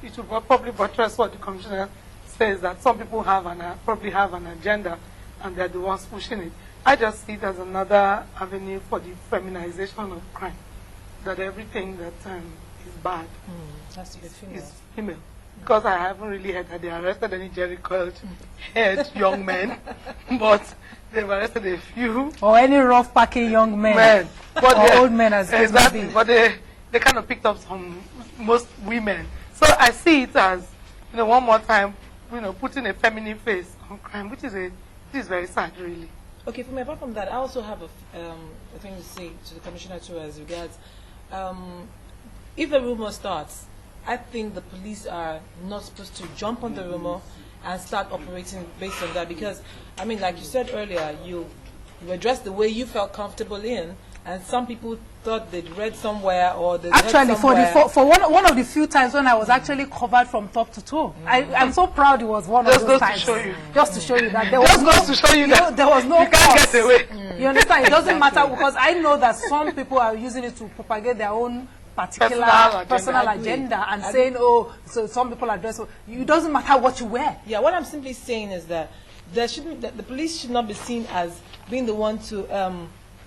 it will probably buttress what the commissioner says, that some people have probably have an agenda and they're the ones pushing it. I just see it as another avenue for the feminization of crime, that everything that is bad is female. Because I haven't really heard that they arrested any jerry-curled head young men, but they've arrested a few. Or any rough-packing young men. But or old men as exactly. But they kind of picked up most women. So I see it as, one more time, putting a feminine face on crime, which is very sad, really. Okay, for me, apart from that, I also have a thing to say to the commissioner too, as regards if a rumor starts, I think the police are not supposed to jump on the rumor and start operating based on that, because, I mean, like you said earlier, you addressed the way you felt comfortable in, and some people thought they'd read somewhere or they actually for one of the few times when I was actually covered from top to toe. I'm so proud it was one of those times. Just to show you that there was there was no you can't get away. You understand? It doesn't matter, because I know that some people are using it to propagate their own particular personal agenda and saying, oh, so some people are dressed. It doesn't matter what you wear. Yeah, what I'm simply saying is that the police should not be seen as being the one to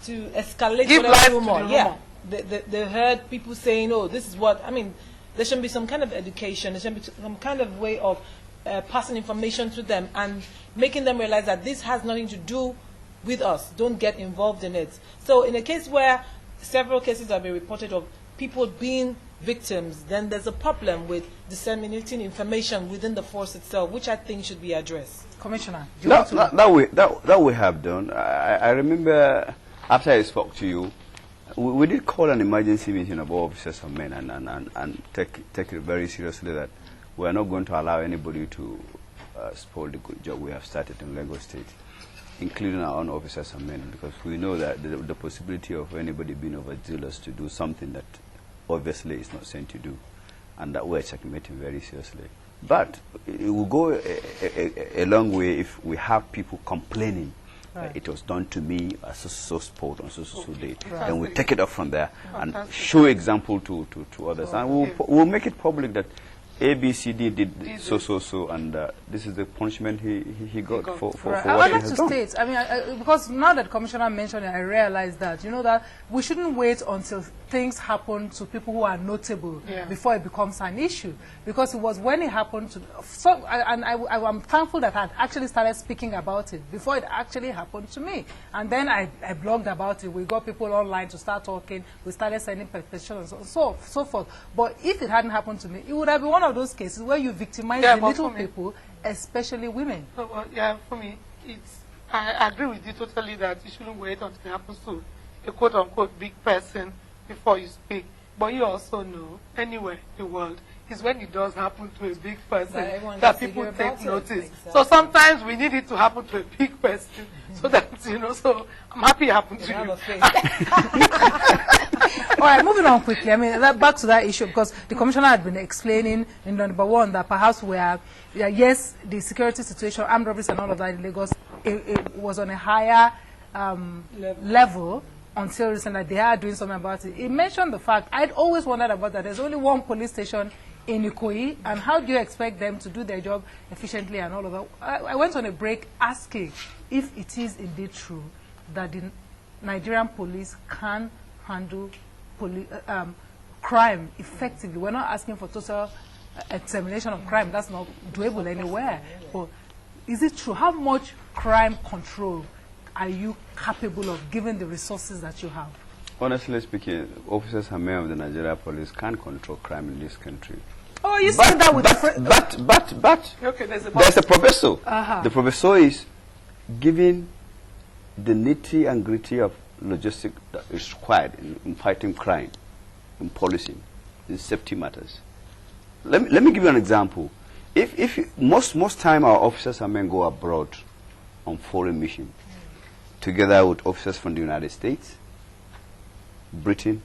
escalate whatever rumor. Yeah, they heard people saying, oh, this is what, I mean, there should be some kind of education, there should be some kind of way of passing information to them and making them realize that this has nothing to do with us. Don't get involved in it. So in a case where several cases have been reported of people being victims, then there's a problem with disseminating information within the force itself, which I think should be addressed. Commissioner, that we have done. I remember after I spoke to you, we did call an emergency meeting of all officers and men and take it very seriously that we are not going to allow anybody to spoil the good job we have started in Lagos State, including our own officers and men, because we know that the possibility of anybody being overzealous to do something that obviously is not sent to do, and that we're checkmating very seriously. But it will go a long way if we have people complaining. It was done to me as so sport on so date. Then we take it up from there and show example to others, and we'll make it public that ABCD did so, and this is the punishment he got for what he has done. I wanted to state, I mean, because now that Commissioner mentioned it, I realized that, that we shouldn't wait until things happen to people who are notable before it becomes an issue. Because it was when it happened to, I'm thankful that I had actually started speaking about it before it actually happened to me. And then I blogged about it. We got people online to start talking. We started sending petitions and so forth. But if it hadn't happened to me, it would have been one of those cases where you victimize the little people, especially women. For me, I agree with you totally that you shouldn't wait until it happens to a quote-unquote big person before you speak. But you also know, anywhere in the world, is when it does happen to a big person that people take notice. Exactly. So sometimes we need it to happen to a big person so that, so I'm happy it happened to you. All right, moving on quickly. I mean, back to that issue, because the Commissioner had been explaining in number one that perhaps yes, the security situation, armed robberies and all of that in Lagos, it was on a higher level until recently. They are doing something about it. He mentioned the fact, I'd always wondered about that. There's only one police station in Ikoyi, and how do you expect them to do their job efficiently and all of that? I went on a break asking if it is indeed true that the Nigerian police can handle crime effectively. We're not asking for total extermination of crime. That's not doable anywhere. But is it true? How much crime control are you capable of given the resources that you have? Honestly speaking, officers and men of the Nigeria police can't control crime in this country. Oh, you said that with but okay, there's a professor. The professor is giving the nitty and gritty of logistics that is required in fighting crime, in policing, in safety matters. Let me give you an example. If most time our officers and men go abroad on foreign mission, together with officers from the United States, Britain,